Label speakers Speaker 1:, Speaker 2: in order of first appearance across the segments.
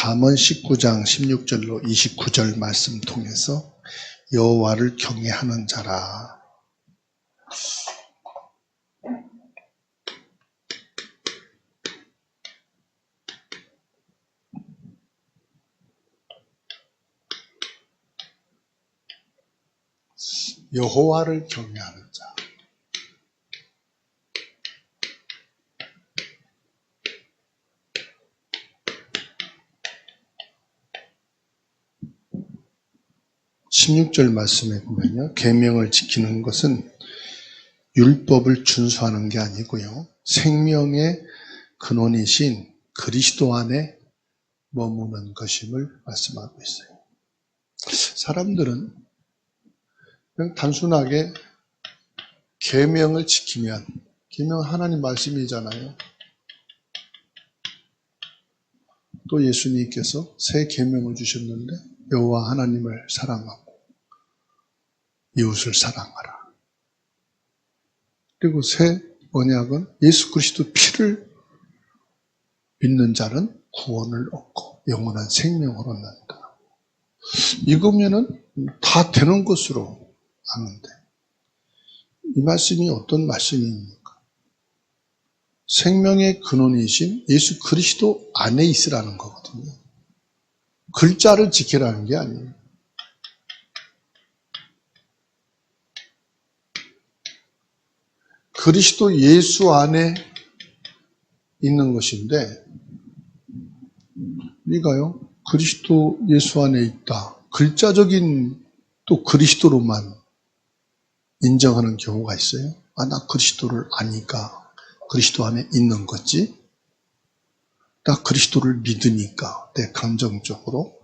Speaker 1: 잠언 19장 16절로 29절 말씀 통해서 여호와를 경외하는 자라. 여호와를 경외하는 자. (16절) 말씀에 보면요, 계명을 지키는 것은 율법을 준수하는 게 아니고요, 생명의 근원이신 그리스도 안에 머무는 것임을 말씀하고 있어요. 사람들은 그냥 단순하게 계명을 지키면, 계명은 하나님 말씀이잖아요. 또 예수님께서 새 계명을 주셨는데 여호와 하나님을 사랑하고 이웃을 사랑하라. 그리고 새 언약은 예수 그리스도 피를 믿는 자는 구원을 얻고 영원한 생명을 얻는다. 이거면은 다 되는 것으로 아는데, 이 말씀이 어떤 말씀입니까? 생명의 근원이신 예수 그리스도 안에 있으라는 거거든요. 글자를 지키라는 게 아니에요. 그리스도 예수 안에 있는 것인데, 우리가요, 그리스도 예수 안에 있다, 글자적인 또 그리스도로만 인정하는 경우가 있어요. 아, 나 그리스도를 아니까 그리스도 안에 있는 거지. 나 그리스도를 믿으니까 내 감정적으로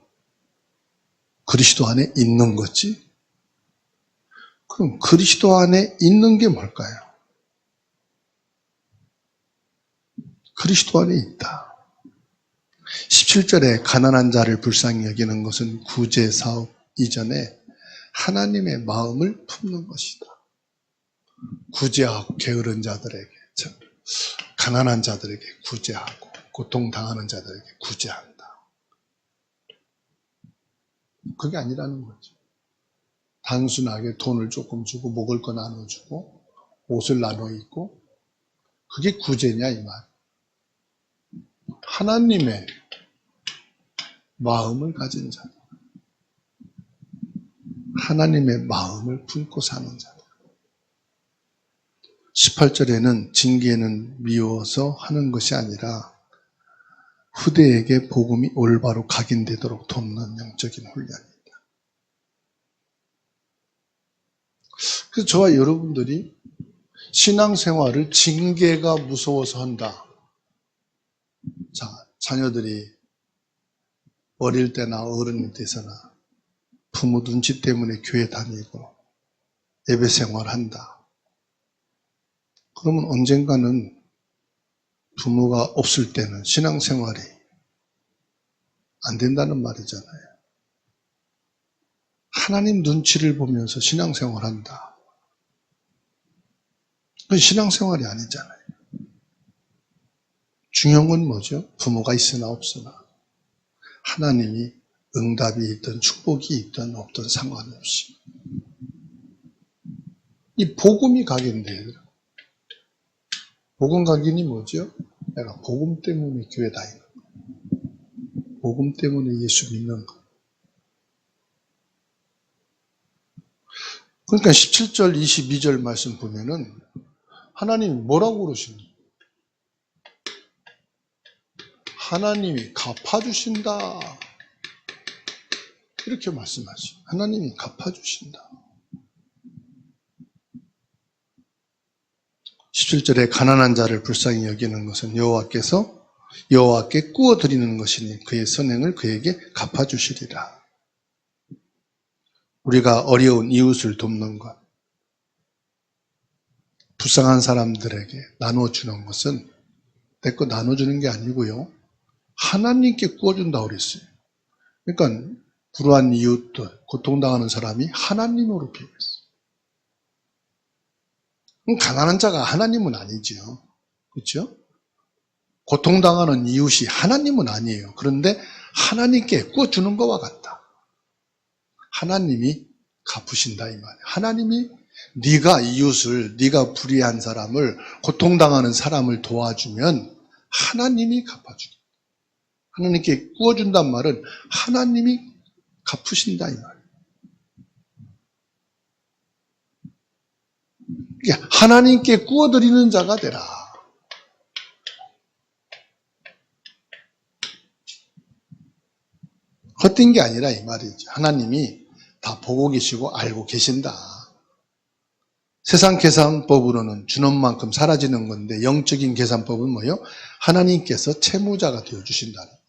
Speaker 1: 그리스도 안에 있는 거지. 그럼 그리스도 안에 있는 게 뭘까요? 그리스도 안에 있다. 17절에 가난한 자를 불쌍히 여기는 것은 구제 사업 이전에 하나님의 마음을 품는 것이다. 구제하고 게으른 자들에게, 가난한 자들에게 구제하고 고통당하는 자들에게 구제한다. 그게 아니라는 거죠. 단순하게 돈을 조금 주고 먹을 거 나눠주고 옷을 나눠 입고, 그게 구제냐 이 말. 하나님의 마음을 가진 자, 하나님의 마음을 품고 사는 자. 18절에는 징계는 미워서 하는 것이 아니라 후대에게 복음이 올바로 각인되도록 돕는 영적인 훈련입니다. 그래서 저와 여러분들이 신앙생활을 징계가 무서워서 한다. 자, 자녀들이 어릴 때나 어른이 돼서나 부모 눈치 때문에 교회 다니고 예배 생활한다. 그러면 언젠가는 부모가 없을 때는 신앙생활이 안 된다는 말이잖아요. 하나님 눈치를 보면서 신앙생활한다. 그건 신앙생활이 아니잖아요. 중요한 건 뭐죠? 부모가 있으나 없으나 하나님이 응답이 있든 축복이 있든 없든 상관없이 이 복음이 각인돼요. 복음 각인이 뭐죠? 내가 복음 때문에 교회 다니는 거, 복음 때문에 예수 믿는 거. 그러니까 17절 22절 말씀 보면은 하나님이 뭐라고 그러십니까? 하나님이 갚아주신다, 이렇게 말씀하시죠. 하나님이 갚아주신다. 17절에 가난한 자를 불쌍히 여기는 것은 여호와께 꾸어드리는 것이니 그의 선행을 그에게 갚아주시리라. 우리가 어려운 이웃을 돕는 것, 불쌍한 사람들에게 나눠주는 것은 내 거 나눠주는 게 아니고요, 하나님께 꾸어준다고 그랬어요. 그러니까 불우한 이웃들, 고통당하는 사람이 하나님으로 비교했어요. 가난한 자가 하나님은 아니죠. 그렇죠? 고통당하는 이웃이 하나님은 아니에요. 그런데 하나님께 꾸어주는 것과 같다. 하나님이 갚으신다 이 말이에요. 하나님이 네가 이웃을, 네가 불의한 사람을, 고통당하는 사람을 도와주면 하나님이 갚아주겠다. 하나님께 꾸어준단 말은 하나님이 갚으신다 이 말이에요. 하나님께 꾸어드리는 자가 되라. 헛된 게 아니라 이 말이죠. 하나님이 다 보고 계시고 알고 계신다. 세상 계산법으로는 주는 만큼 사라지는 건데 영적인 계산법은 뭐예요? 하나님께서 채무자가 되어주신다는 거예요.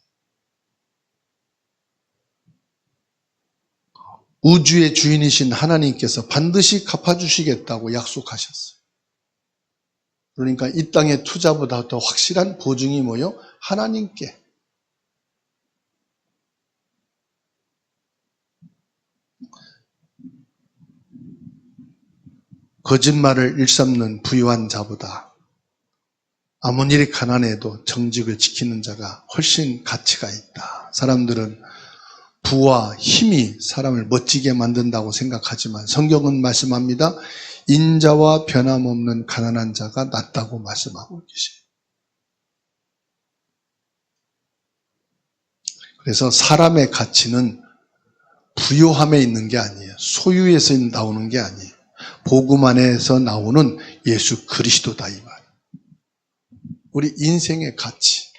Speaker 1: 우주의 주인이신 하나님께서 반드시 갚아주시겠다고 약속하셨어요. 그러니까 이 땅의 투자보다 더 확실한 보증이 뭐예요? 하나님께. 거짓말을 일삼는 부유한 자보다 아무리 가난해도 정직을 지키는 자가 훨씬 가치가 있다. 사람들은 부와 힘이 사람을 멋지게 만든다고 생각하지만 성경은 말씀합니다. 인자와 변함없는 가난한 자가 낫다고 말씀하고 계세요. 그래서 사람의 가치는 부요함에 있는 게 아니에요. 소유에서 나오는 게 아니에요. 복음 안에서 나오는 예수 그리스도다 이 말. 우리 인생의 가치.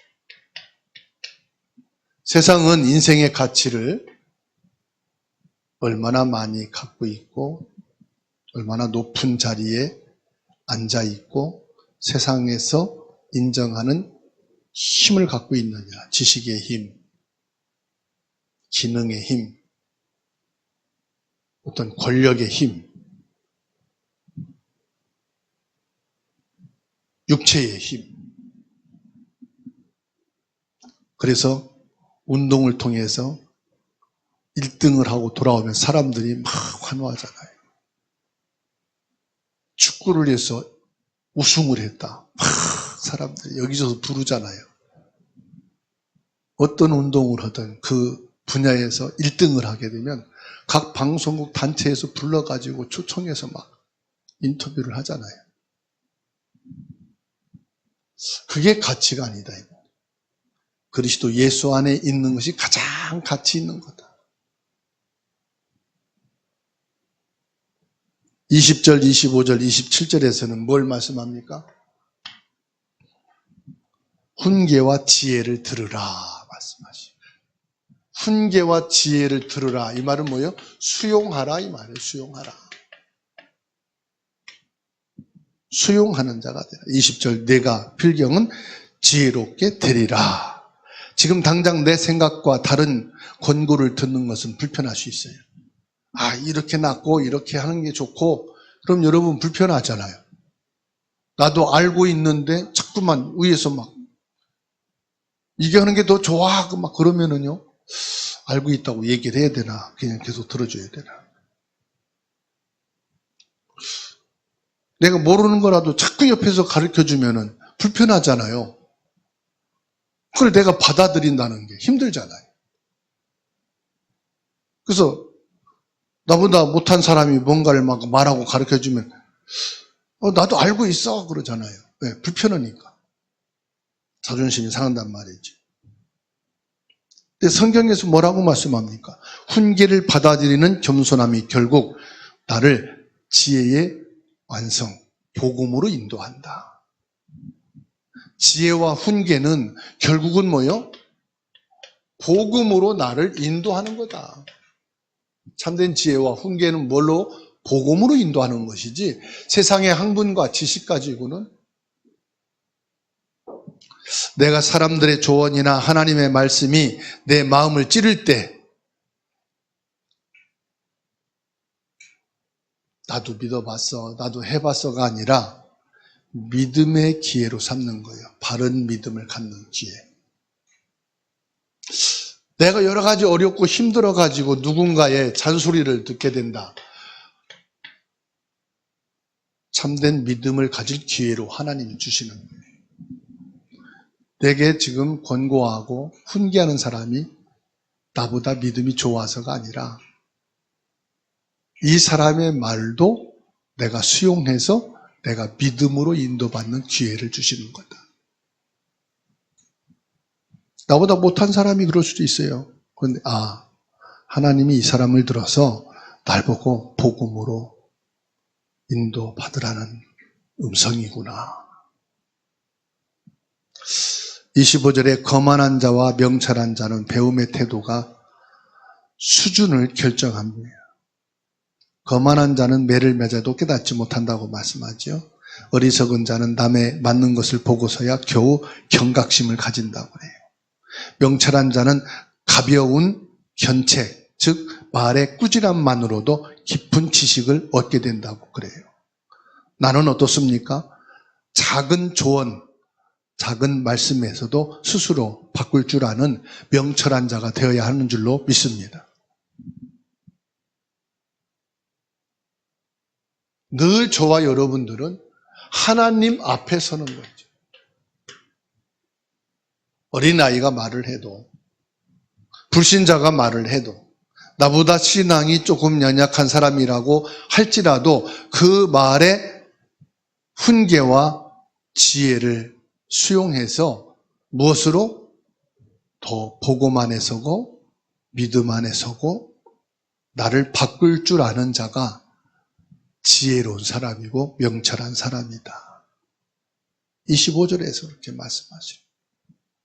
Speaker 1: 세상은 인생의 가치를 얼마나 많이 갖고 있고 얼마나 높은 자리에 앉아 있고 세상에서 인정하는 힘을 갖고 있느냐. 지식의 힘, 기능의 힘, 어떤 권력의 힘, 육체의 힘. 그래서 운동을 통해서 1등을 하고 돌아오면 사람들이 막 환호하잖아요. 축구를 해서 우승을 했다. 막 사람들이 여기저기서 부르잖아요. 어떤 운동을 하든 그 분야에서 1등을 하게 되면 각 방송국 단체에서 불러가지고 초청해서 막 인터뷰를 하잖아요. 그게 가치가 아니다. 그리스도 예수 안에 있는 것이 가장 가치 있는 거다. 20절, 25절, 27절에서는 뭘 말씀합니까? 훈계와 지혜를 들으라 말씀하시고 훈계와 지혜를 들으라 이 말은 뭐예요? 수용하라 이 말이에요. 수용하라. 수용하는 자가 되라. 20절 내가 필경은 지혜롭게 되리라. 지금 당장 내 생각과 다른 권고를 듣는 것은 불편할 수 있어요. 아, 이렇게 낫고 이렇게 하는 게 좋고 그럼 여러분 불편하잖아요. 나도 알고 있는데 자꾸만 위에서 막 이게 하는 게 더 좋아 하고 막 그러면은요. 알고 있다고 얘기를 해야 되나 그냥 계속 들어줘야 되나. 내가 모르는 거라도 자꾸 옆에서 가르쳐주면은 불편하잖아요. 그걸 내가 받아들인다는 게 힘들잖아요. 그래서 나보다 못한 사람이 뭔가를 막 말하고 가르쳐주면 나도 알고 있어 그러잖아요. 왜? 불편하니까. 자존심이 상한단 말이지. 근데 성경에서 뭐라고 말씀합니까? 훈계를 받아들이는 겸손함이 결국 나를 지혜의 완성, 복음으로 인도한다. 지혜와 훈계는 결국은 뭐요? 복음으로 나를 인도하는 거다. 참된 지혜와 훈계는 뭘로? 복음으로 인도하는 것이지 세상의 학문과 지식 가지고는 내가 사람들의 조언이나 하나님의 말씀이 내 마음을 찌를 때 나도 믿어봤어, 나도 해봤어가 아니라 믿음의 기회로 삼는 거예요. 바른 믿음을 갖는 기회. 내가 여러 가지 어렵고 힘들어가지고 누군가의 잔소리를 듣게 된다. 참된 믿음을 가질 기회로 하나님이 주시는 거예요. 내게 지금 권고하고 훈계하는 사람이 나보다 믿음이 좋아서가 아니라 이 사람의 말도 내가 수용해서 내가 믿음으로 인도받는 기회를 주시는 거다. 나보다 못한 사람이 그럴 수도 있어요. 그런데 하나님이 이 사람을 들어서 날 보고 복음으로 인도받으라는 음성이구나. 25절에 거만한 자와 명철한 자는 배움의 태도가 수준을 결정합니다. 거만한 자는 매를 맺어도 깨닫지 못한다고 말씀하죠. 어리석은 자는 남의 맞는 것을 보고서야 겨우 경각심을 가진다고 해요. 명철한 자는 가벼운 견책, 즉 말의 꾸지람만으로도 깊은 지식을 얻게 된다고 그래요. 나는 어떻습니까? 작은 조언, 작은 말씀에서도 스스로 바꿀 줄 아는 명철한 자가 되어야 하는 줄로 믿습니다. 늘 저와 여러분들은 하나님 앞에 서는 거죠. 어린아이가 말을 해도, 불신자가 말을 해도, 나보다 신앙이 조금 연약한 사람이라고 할지라도 그 말에 훈계와 지혜를 수용해서 무엇으로? 더 복음 안에 서고 믿음 안에 서고 나를 바꿀 줄 아는 자가 지혜로운 사람이고 명철한 사람이다. 25절에서 그렇게 말씀하시죠.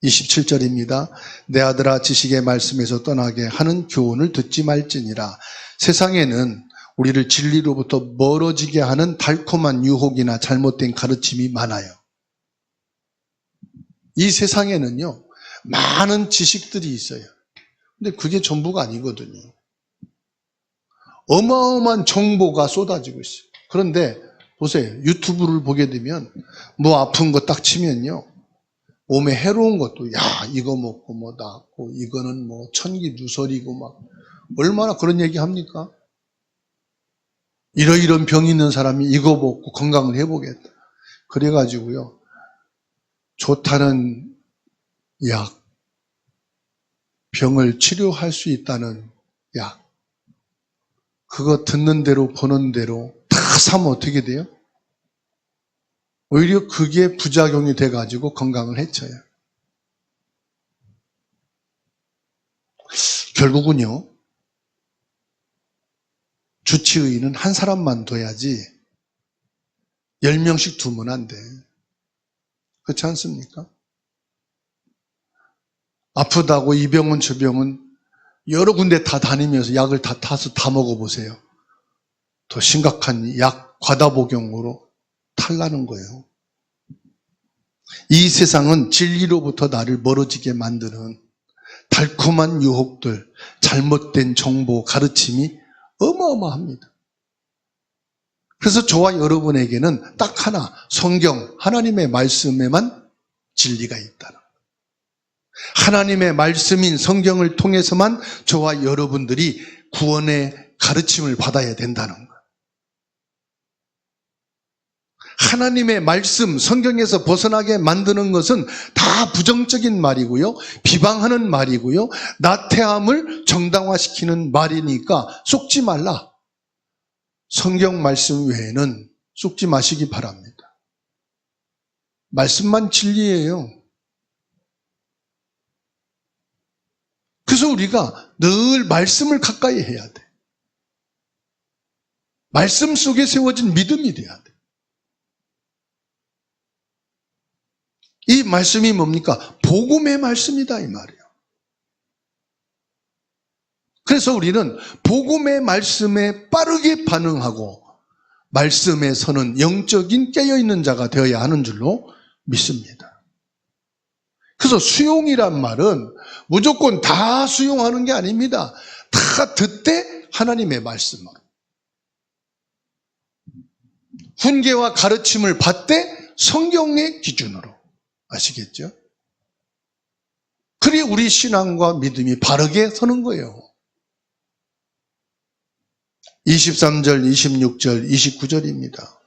Speaker 1: 27절입니다. 내 아들아 지식의 말씀에서 떠나게 하는 교훈을 듣지 말지니라. 세상에는 우리를 진리로부터 멀어지게 하는 달콤한 유혹이나 잘못된 가르침이 많아요. 이 세상에는요, 많은 지식들이 있어요. 근데 그게 전부가 아니거든요. 어마어마한 정보가 쏟아지고 있어요. 그런데 보세요. 유튜브를 보게 되면 뭐 아픈 거 딱 치면요. 몸에 해로운 것도 이거 먹고 뭐 낫고 이거는 뭐 천기 누설이고 막 얼마나 그런 얘기 합니까? 이런 병이 있는 사람이 이거 먹고 건강을 해보겠다. 그래가지고요. 좋다는 약, 병을 치료할 수 있다는 약, 그거 듣는 대로 보는 대로 다 사면 어떻게 돼요? 오히려 그게 부작용이 돼가지고 건강을 해쳐요. 결국은요, 주치의는 한 사람만 둬야지 10명씩 두면 안 돼. 그렇지 않습니까? 아프다고 이 병은 저 병은 여러 군데 다 다니면서 약을 다 타서 다 먹어보세요. 더 심각한 약 과다 복용으로 탈나는 거예요. 이 세상은 진리로부터 나를 멀어지게 만드는 달콤한 유혹들, 잘못된 정보, 가르침이 어마어마합니다. 그래서 저와 여러분에게는 딱 하나, 성경, 하나님의 말씀에만 진리가 있다는 거예요. 하나님의 말씀인 성경을 통해서만 저와 여러분들이 구원의 가르침을 받아야 된다는 거예요. 하나님의 말씀, 성경에서 벗어나게 만드는 것은 다 부정적인 말이고요. 비방하는 말이고요. 나태함을 정당화시키는 말이니까 속지 말라. 성경 말씀 외에는 속지 마시기 바랍니다. 말씀만 진리예요. 그래서 우리가 늘 말씀을 가까이 해야 돼. 말씀 속에 세워진 믿음이 돼야 돼. 이 말씀이 뭡니까? 복음의 말씀이다 이 말이에요. 그래서 우리는 복음의 말씀에 빠르게 반응하고 말씀에 서는 영적인 깨어있는 자가 되어야 하는 줄로 믿습니다. 그래서 수용이란 말은 무조건 다 수용하는 게 아닙니다. 다 듣되 하나님의 말씀으로 훈계와 가르침을 받되 성경의 기준으로. 아시겠죠? 그래 우리 신앙과 믿음이 바르게 서는 거예요. 23절, 26절, 29절입니다.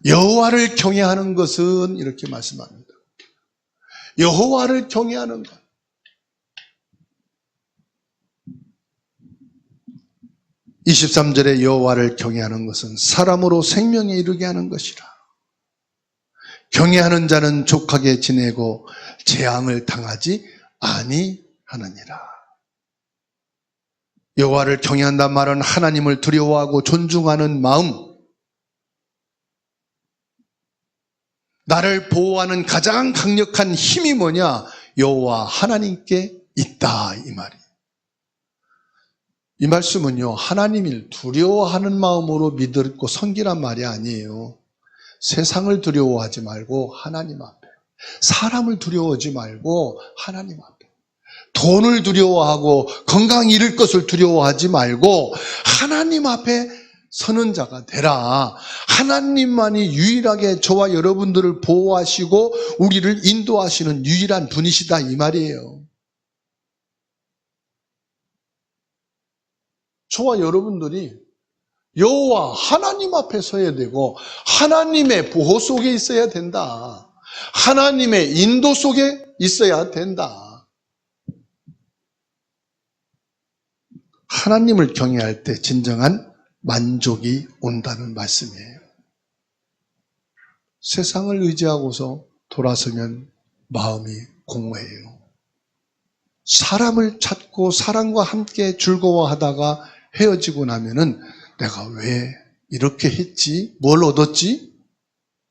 Speaker 1: 여호와를 경외하는 것은 이렇게 말씀합니다. 여호와를 경외하는 것. 23절에 여호와를 경외하는 것은 사람으로 생명에 이르게 하는 것이라. 경외하는 자는 족하게 지내고 재앙을 당하지 아니하느니라. 여호와를 경외한다는 말은 하나님을 두려워하고 존중하는 마음, 나를 보호하는 가장 강력한 힘이 뭐냐? 여호와 하나님께 있다, 이 말이에요. 이 말씀은요, 하나님을 두려워하는 마음으로 믿고 섬기란 말이 아니에요. 세상을 두려워하지 말고 하나님 앞에, 사람을 두려워하지 말고 하나님 앞에, 돈을 두려워하고 건강 잃을 것을 두려워하지 말고 하나님 앞에 서는 자가 되라. 하나님만이 유일하게 저와 여러분들을 보호하시고 우리를 인도하시는 유일한 분이시다, 이 말이에요. 저와 여러분들이 여호와 하나님 앞에 서야 되고 하나님의 보호 속에 있어야 된다. 하나님의 인도 속에 있어야 된다. 하나님을 경외할 때 진정한 만족이 온다는 말씀이에요. 세상을 의지하고서 돌아서면 마음이 공허해요. 사람을 찾고 사람과 함께 즐거워하다가 헤어지고 나면은 내가 왜 이렇게 했지? 뭘 얻었지?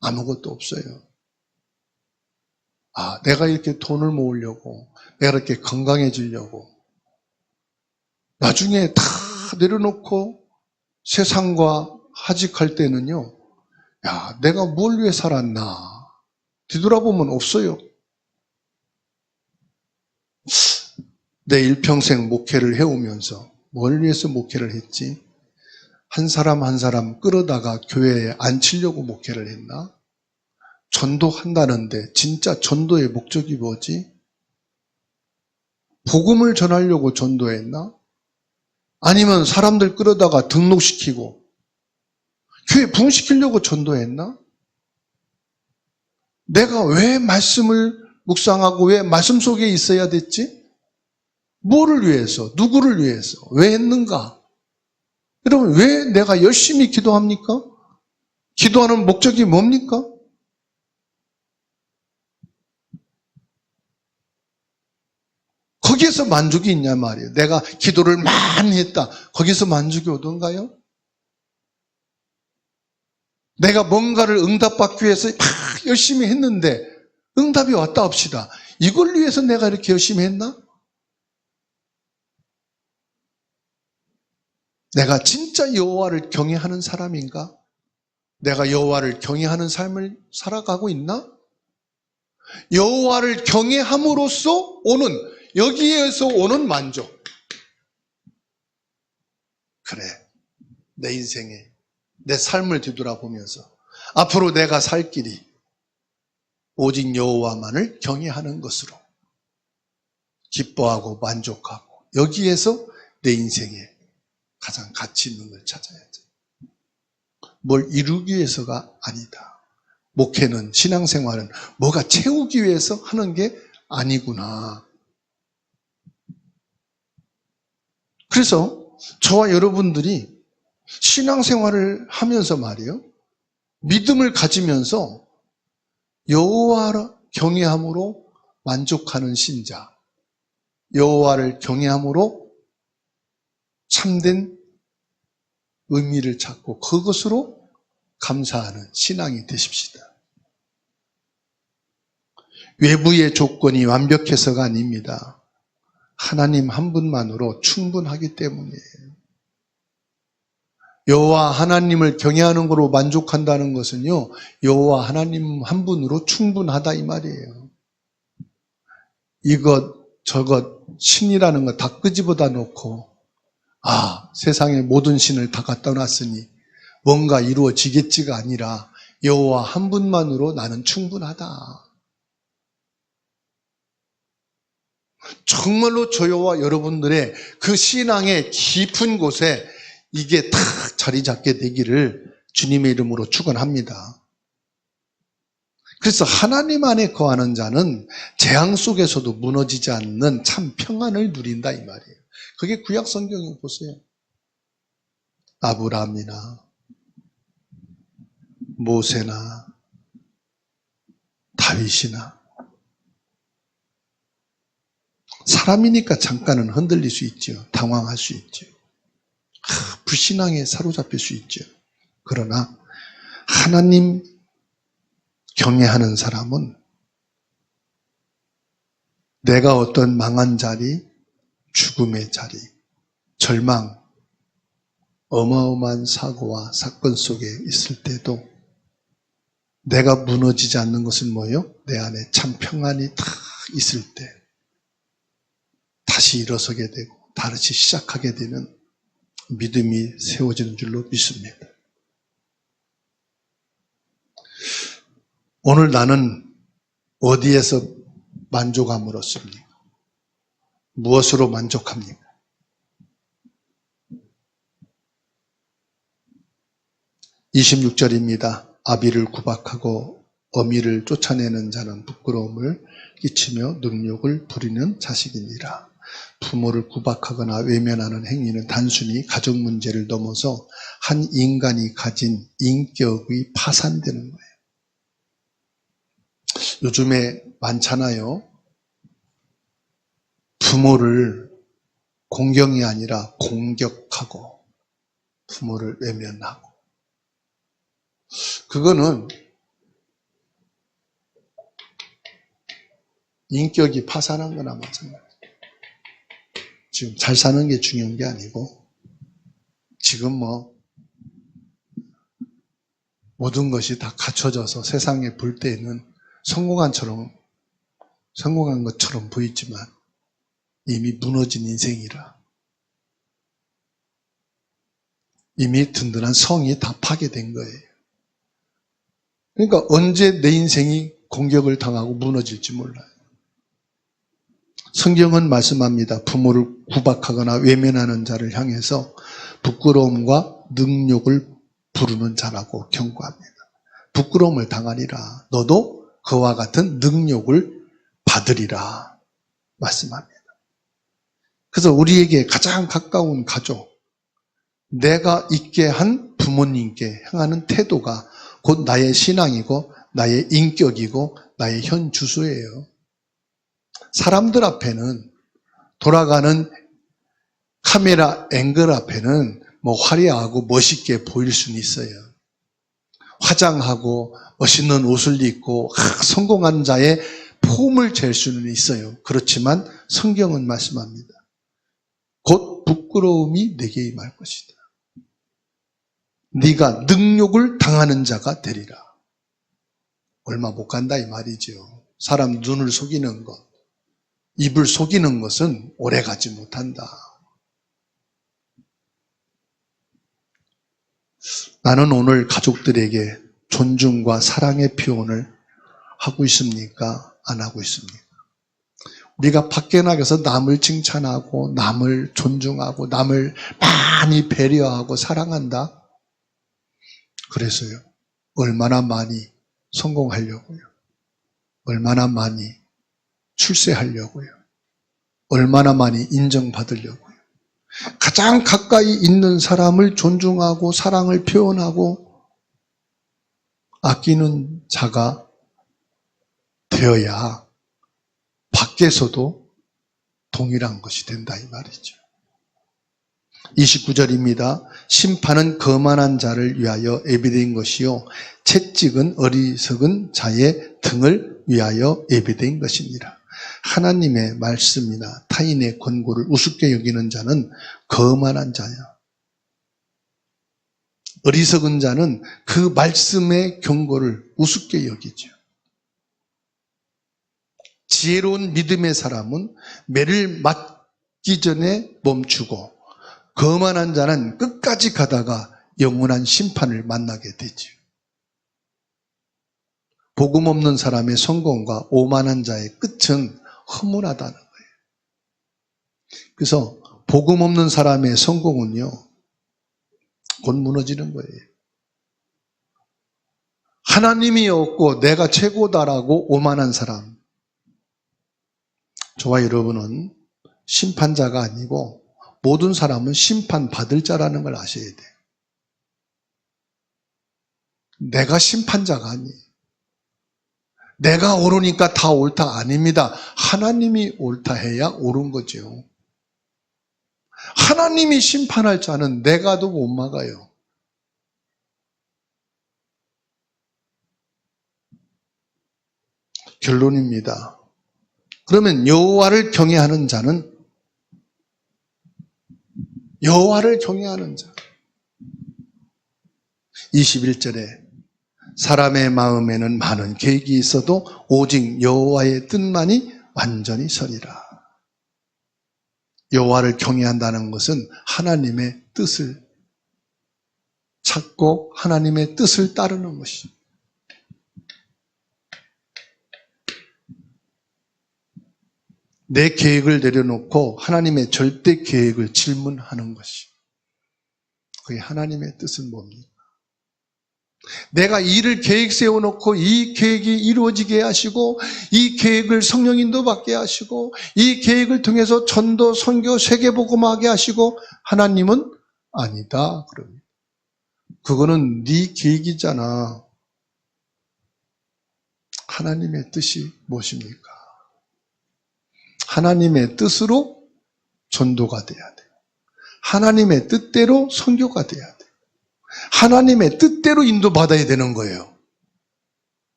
Speaker 1: 아무것도 없어요. 아, 내가 이렇게 돈을 모으려고, 내가 이렇게 건강해지려고, 나중에 다 내려놓고 세상과 하직할 때는요, 야, 내가 뭘 위해 살았나? 뒤돌아보면 없어요. 내 일평생 목회를 해오면서 뭘 위해서 목회를 했지? 한 사람 한 사람 끌어다가 교회에 앉히려고 목회를 했나? 전도한다는데 진짜 전도의 목적이 뭐지? 복음을 전하려고 전도했나? 아니면 사람들 끌어다가 등록시키고 교회 부흥시키려고 전도했나? 내가 왜 말씀을 묵상하고 왜 말씀 속에 있어야 됐지? 뭐를 위해서? 누구를 위해서? 왜 했는가? 여러분, 왜 내가 열심히 기도합니까? 기도하는 목적이 뭡니까? 거기에서 만족이 있냐 말이에요. 내가 기도를 많이 했다. 거기서 만족이 오던가요? 내가 뭔가를 응답받기 위해서 막 열심히 했는데 응답이 왔다 합시다. 이걸 위해서 내가 이렇게 열심히 했나? 내가 진짜 여호와를 경외하는 사람인가? 내가 여호와를 경외하는 삶을 살아가고 있나? 여호와를 경외함으로써 오는, 여기에서 오는 만족. 그래, 내 인생에 내 삶을 뒤돌아보면서 앞으로 내가 살 길이 오직 여호와만을 경외하는 것으로 기뻐하고 만족하고, 여기에서 내 인생에 가장 가치 있는 걸 찾아야죠. 뭘 이루기 위해서가 아니다. 목회는, 신앙생활은 뭐가 채우기 위해서 하는 게 아니구나. 그래서 저와 여러분들이 신앙생활을 하면서 말이에요, 믿음을 가지면서 여호와를 경외함으로 만족하는 신자, 여호와를 경외함으로 참된 의미를 찾고 그것으로 감사하는 신앙이 되십시다. 외부의 조건이 완벽해서가 아닙니다. 하나님 한 분만으로 충분하기 때문이에요. 여호와 하나님을 경외하는 것으로 만족한다는 것은요, 여호와 하나님 한 분으로 충분하다 이 말이에요. 이것 저것 신이라는 거 다 끄집어다 놓고, 아, 세상의 모든 신을 다 갖다 놨으니 뭔가 이루어지겠지가 아니라 여호와 한 분만으로 나는 충분하다. 정말로 저와 여러분들의 그 신앙의 깊은 곳에 이게 탁 자리 잡게 되기를 주님의 이름으로 축원합니다. 그래서 하나님 안에 거하는 자는 재앙 속에서도 무너지지 않는 참 평안을 누린다 이 말이에요. 그게 구약 성경에 보세요. 아브라함이나 모세나 다윗이나 사람이니까 잠깐은 흔들릴 수 있죠. 당황할 수 있죠. 불신앙에 사로잡힐 수 있죠. 그러나 하나님 경외하는 사람은 내가 어떤 망한 자리, 죽음의 자리, 절망, 어마어마한 사고와 사건 속에 있을 때도 내가 무너지지 않는 것은 뭐예요? 내 안에 참 평안이 다 있을 때 다시 일어서게 되고 다시 시작하게 되는 믿음이 세워지는 줄로 믿습니다. 오늘 나는 어디에서 만족함을 얻습니까? 무엇으로 만족합니까? (26절입니다) 아비를 구박하고 어미를 쫓아내는 자는 부끄러움을 끼치며 능욕을 부리는 자식이니라. 부모를 구박하거나 외면하는 행위는 단순히 가족 문제를 넘어서 한 인간이 가진 인격이 파산되는 거예요. 요즘에 많잖아요. 부모를 공경이 아니라 공격하고 부모를 외면하고. 그거는 인격이 파산한 거나 마찬가지예요. 지금 잘 사는 게 중요한 게 아니고 지금 모든 것이 다 갖춰져서 세상에 볼 때에는 성공한 것처럼 보이지만 이미 무너진 인생이라 이미 든든한 성이 다 파괴된 거예요. 그러니까 언제 내 인생이 공격을 당하고 무너질지 몰라요. 성경은 말씀합니다. 부모를 구박하거나 외면하는 자를 향해서 부끄러움과 능욕을 부르는 자라고 경고합니다. 부끄러움을 당하리라. 너도 그와 같은 능욕을 받으리라 말씀합니다. 그래서 우리에게 가장 가까운 가족, 내가 있게 한 부모님께 향하는 태도가 곧 나의 신앙이고 나의 인격이고 나의 현 주소예요. 사람들 앞에는 돌아가는 카메라 앵글 앞에는 화려하고 멋있게 보일 수는 있어요. 화장하고 멋있는 옷을 입고 성공한 자의 폼을 잴 수는 있어요. 그렇지만 성경은 말씀합니다. 곧 부끄러움이 내게 임할 것이다. 네가 능욕을 당하는 자가 되리라. 얼마 못 간다 이 말이죠. 사람 눈을 속이는 것, 입을 속이는 것은 오래가지 못한다. 나는 오늘 가족들에게 존중과 사랑의 표현을 하고 있습니까? 안 하고 있습니까? 우리가 밖에 나가서 남을 칭찬하고 남을 존중하고 남을 많이 배려하고 사랑한다? 그래서요. 얼마나 많이 성공하려고요. 얼마나 많이 출세하려고요. 얼마나 많이 인정받으려고요. 가장 가까이 있는 사람을 존중하고 사랑을 표현하고 아끼는 자가 되어야 밖에서도 동일한 것이 된다 이 말이죠. 29절입니다. 심판은 거만한 자를 위하여 예비된 것이요 채찍은 어리석은 자의 등을 위하여 예비된 것이니라. 하나님의 말씀이나 타인의 권고를 우습게 여기는 자는 거만한 자야. 어리석은 자는 그 말씀의 경고를 우습게 여기죠. 지혜로운 믿음의 사람은 매를 맞기 전에 멈추고 거만한 자는 끝까지 가다가 영원한 심판을 만나게 되죠. 복음 없는 사람의 성공과 오만한 자의 끝은 허무하다는 거예요. 그래서 복음 없는 사람의 성공은요, 곧 무너지는 거예요. 하나님이 없고 내가 최고다라고 오만한 사람, 저와 여러분은 심판자가 아니고 모든 사람은 심판받을 자라는 걸 아셔야 돼요. 내가 심판자가 아니에요. 내가 옳으니까 다 옳다 아닙니다. 하나님이 옳다 해야 옳은 거죠. 하나님이 심판할 자는 내가도 못 막아요. 결론입니다. 그러면 여호와를 경외하는 자는 여호와를 경외하는 자. 21절에 사람의 마음에는 많은 계획이 있어도 오직 여호와의 뜻만이 완전히 서리라. 여호와를 경외한다는 것은 하나님의 뜻을 찾고 하나님의 뜻을 따르는 것입니다. 내 계획을 내려놓고 하나님의 절대 계획을 질문하는 것이. 그게 하나님의 뜻은 뭡니까? 내가 일을 계획 세워놓고 이 계획이 이루어지게 하시고 이 계획을 성령 인도받게 하시고 이 계획을 통해서 전도, 선교, 세계복음하게 하시고 하나님은 아니다. 그럽니다. 그거는 네 계획이잖아. 하나님의 뜻이 무엇입니까? 하나님의 뜻으로 전도가 돼야 돼요. 하나님의 뜻대로 선교가 돼야 돼요. 하나님의 뜻대로 인도받아야 되는 거예요.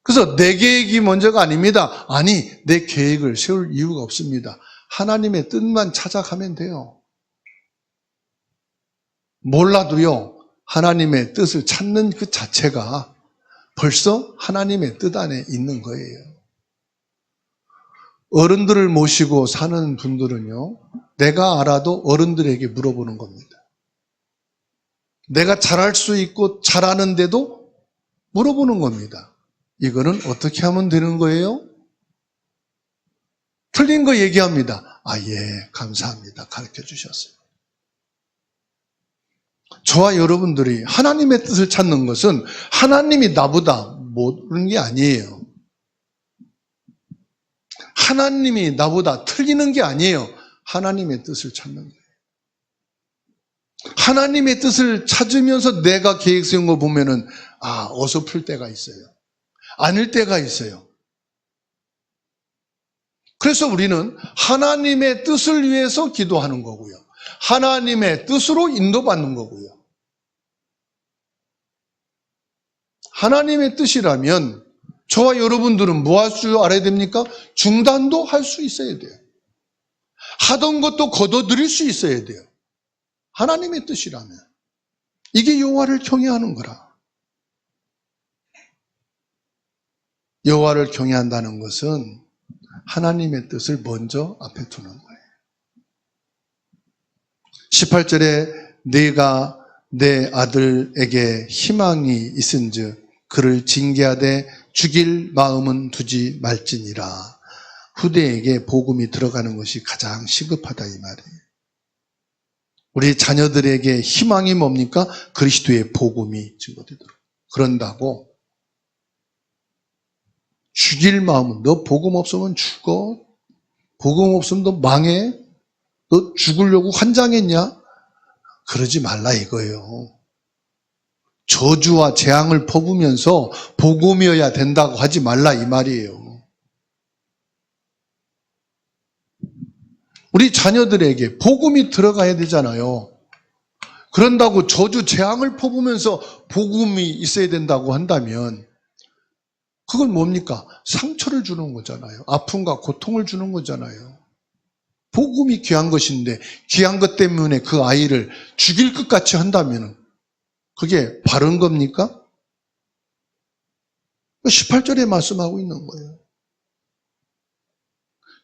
Speaker 1: 그래서 내 계획이 먼저가 아닙니다. 아니, 내 계획을 세울 이유가 없습니다. 하나님의 뜻만 찾아가면 돼요. 몰라도요, 하나님의 뜻을 찾는 그 자체가 벌써 하나님의 뜻 안에 있는 거예요. 어른들을 모시고 사는 분들은요, 내가 알아도 어른들에게 물어보는 겁니다. 내가 잘할 수 있고 잘하는데도 물어보는 겁니다. 이거는 어떻게 하면 되는 거예요? 틀린 거 얘기합니다. 아, 예, 감사합니다. 가르쳐 주셨어요. 저와 여러분들이 하나님의 뜻을 찾는 것은 하나님이 나보다 모르는 게 아니에요. 하나님이 나보다 틀리는 게 아니에요. 하나님의 뜻을 찾는 거예요. 하나님의 뜻을 찾으면서 내가 계획 세운 거 보면은 어설플 때가 있어요. 아닐 때가 있어요. 그래서 우리는 하나님의 뜻을 위해서 기도하는 거고요. 하나님의 뜻으로 인도받는 거고요. 하나님의 뜻이라면 저와 여러분들은 뭐 할 줄 알아야 됩니까? 중단도 할 수 있어야 돼요. 하던 것도 거둬들일 수 있어야 돼요. 하나님의 뜻이라면. 이게 여호와를 경외하는 거라. 여호와를 경외한다는 것은 하나님의 뜻을 먼저 앞에 두는 거예요. 18절에 내가 내 아들에게 희망이 있은즉 그를 징계하되 죽일 마음은 두지 말지니라. 후대에게 복음이 들어가는 것이 가장 시급하다 이 말이에요. 우리 자녀들에게 희망이 뭡니까? 그리스도의 복음이 증거되도록. 그런다고 죽일 마음은 너 복음 없으면 죽어. 복음 없으면 너 망해. 너 죽으려고 환장했냐? 그러지 말라 이거예요. 저주와 재앙을 퍼부면서 복음이어야 된다고 하지 말라 이 말이에요. 우리 자녀들에게 복음이 들어가야 되잖아요. 그런다고 저주 재앙을 퍼부면서 복음이 있어야 된다고 한다면 그건 뭡니까? 상처를 주는 거잖아요. 아픔과 고통을 주는 거잖아요. 복음이 귀한 것인데 귀한 것 때문에 그 아이를 죽일 것 같이 한다면 그게 바른 겁니까? 18절에 말씀하고 있는 거예요.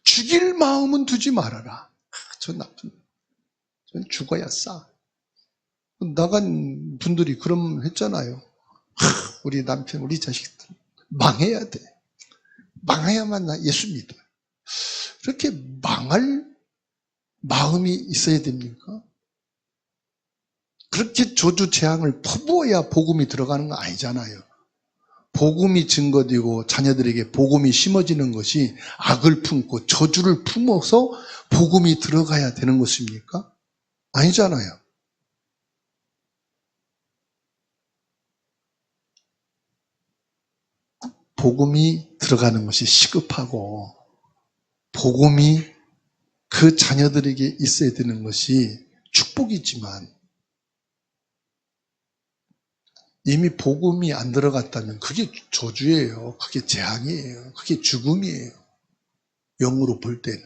Speaker 1: 죽일 마음은 두지 말아라. 저 나쁜, 전 죽어야 싸. 나간 분들이 그럼 했잖아요. 우리 남편, 우리 자식들 망해야 돼. 망해야만 나 예수 믿어요. 그렇게 망할 마음이 있어야 됩니까? 그렇게 저주 재앙을 퍼부어야 복음이 들어가는 거 아니잖아요. 복음이 증거되고 자녀들에게 복음이 심어지는 것이 악을 품고 저주를 품어서 복음이 들어가야 되는 것입니까? 아니잖아요. 복음이 들어가는 것이 시급하고 복음이 그 자녀들에게 있어야 되는 것이 축복이지만 이미 복음이 안 들어갔다면 그게 저주예요. 그게 재앙이에요. 그게 죽음이에요. 영으로 볼 때는.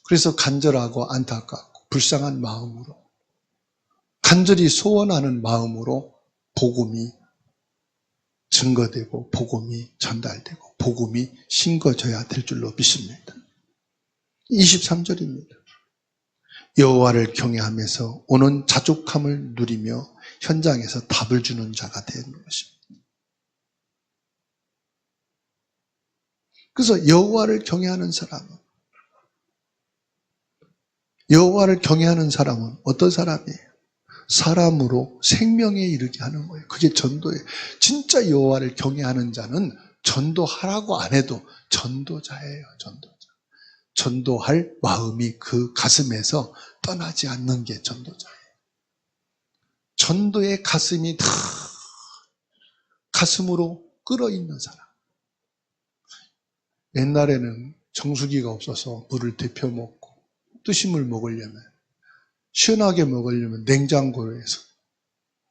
Speaker 1: 그래서 간절하고 안타깝고 불쌍한 마음으로 간절히 소원하는 마음으로 복음이 증거되고 복음이 전달되고 복음이 심겨져야 될 줄로 믿습니다. 23절입니다. 여호와를 경외하면서 오는 자족함을 누리며 현장에서 답을 주는 자가 되는 것입니다. 그래서 여호와를 경외하는 사람은 어떤 사람이에요? 사람으로 생명에 이르게 하는 거예요. 그게 전도예요. 진짜 여호와를 경외하는 자는 전도하라고 안 해도 전도자예요. 전도할 마음이 그 가슴에서 떠나지 않는 게 전도자예요. 전도의 가슴이 다 가슴으로 끓어있는 사람. 옛날에는 정수기가 없어서 물을 데펴 먹고 뜨신물 먹으려면 시원하게 먹으려면 냉장고에서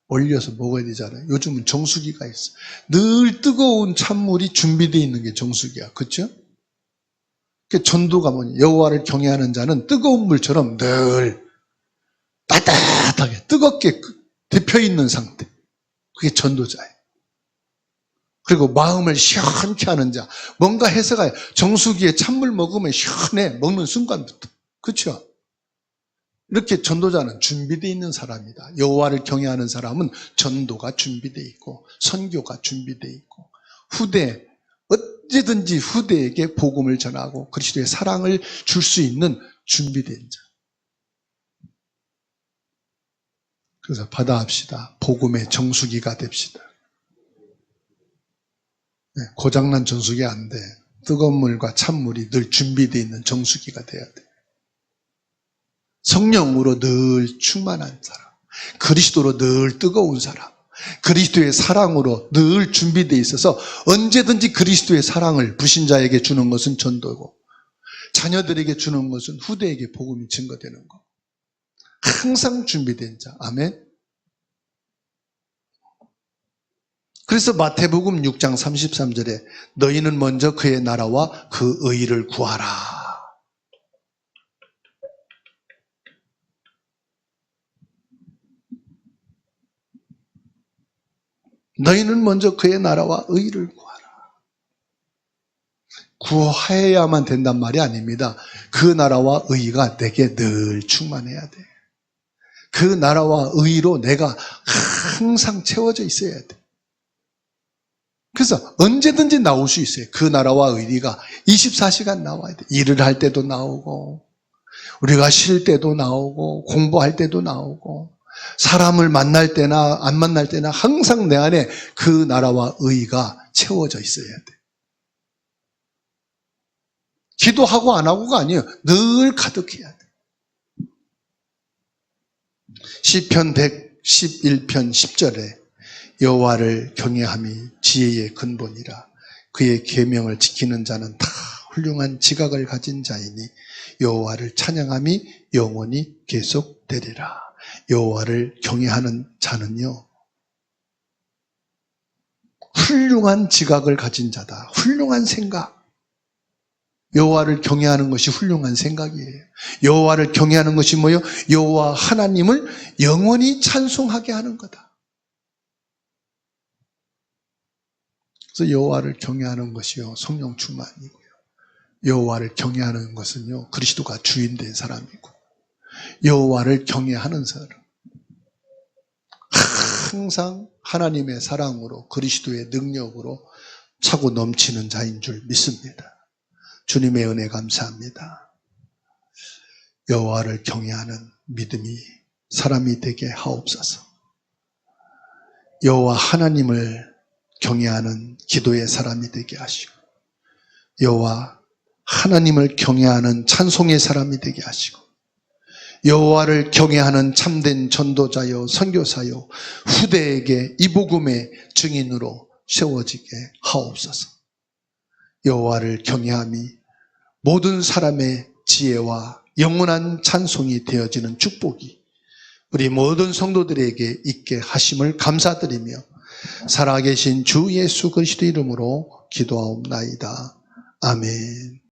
Speaker 1: 얼려서 먹어야 되잖아요. 요즘은 정수기가 있어. 늘 뜨거운 찬물이 준비되어 있는 게 정수기야. 그렇죠? 전도가 뭐냐? 여호와를 경외하는 자는 뜨거운 물처럼 늘 따뜻하게 뜨겁게 데펴 있는 상태. 그게 전도자예요. 그리고 마음을 시원케 하는 자. 뭔가 해서가 정수기에 찬물 먹으면 시원해. 먹는 순간부터. 그렇죠? 이렇게 전도자는 준비되어 있는 사람이다. 여호와를 경외하는 사람은 전도가 준비되어 있고 선교가 준비되어 있고 언제든지 후대에게 복음을 전하고 그리스도의 사랑을 줄 수 있는 준비된 자. 그래서 받아합시다. 복음의 정수기가 됩시다. 고장난 정수기 안 돼. 뜨거운 물과 찬물이 늘 준비되어 있는 정수기가 돼야 돼. 성령으로 늘 충만한 사람, 그리스도로 늘 뜨거운 사람, 그리스도의 사랑으로 늘 준비되어 있어서 언제든지 그리스도의 사랑을 불신자에게 주는 것은 전도고 자녀들에게 주는 것은 후대에게 복음이 증거되는 것. 항상 준비된 자. 아멘. 그래서 마태복음 6장 33절에 너희는 먼저 그의 나라와 그 의를 구하라. 너희는 먼저 그의 나라와 의를 구하라. 구해야만 된단 말이 아닙니다. 그 나라와 의가 내게 늘 충만해야 돼. 그 나라와 의로 내가 항상 채워져 있어야 돼. 그래서 언제든지 나올 수 있어요. 그 나라와 의가 24시간 나와야 돼. 일을 할 때도 나오고 우리가 쉴 때도 나오고 공부할 때도 나오고 사람을 만날 때나 안 만날 때나 항상 내 안에 그 나라와 의가 채워져 있어야 돼. 기도하고 안 하고가 아니에요. 늘 가득해야 돼. 시편 111편 10절에 여호와를 경외함이 지혜의 근본이라 그의 계명을 지키는 자는 다 훌륭한 지각을 가진 자이니 여호와를 찬양함이 영원히 계속되리라. 여호와를 경외하는 자는요 훌륭한 지각을 가진 자다. 훌륭한 생각. 여호와를 경외하는 것이 훌륭한 생각이에요. 여호와를 경외하는 것이 뭐예요? 여호와 하나님을 영원히 찬송하게 하는 거다. 그래서 여호와를 경외하는 것이요 성령 충만이고요. 여호와를 경외하는 것은요 그리스도가 주인 된 사람이고 여호와를 경외하는 사람 항상 하나님의 사랑으로 그리스도의 능력으로 차고 넘치는 자인 줄 믿습니다. 주님의 은혜 감사합니다. 여호와를 경외하는 믿음이 사람이 되게 하옵소서. 여호와 하나님을 경외하는 기도의 사람이 되게 하시고 여호와 하나님을 경외하는 찬송의 사람이 되게 하시고 여호와를 경외하는 참된 전도자요 선교사요 후대에게 이 복음의 증인으로 세워지게 하옵소서. 여호와를 경외함이 모든 사람의 지혜와 영원한 찬송이 되어지는 축복이 우리 모든 성도들에게 있게 하심을 감사드리며 살아계신 주 예수 그리스도 이름으로 기도하옵나이다. 아멘.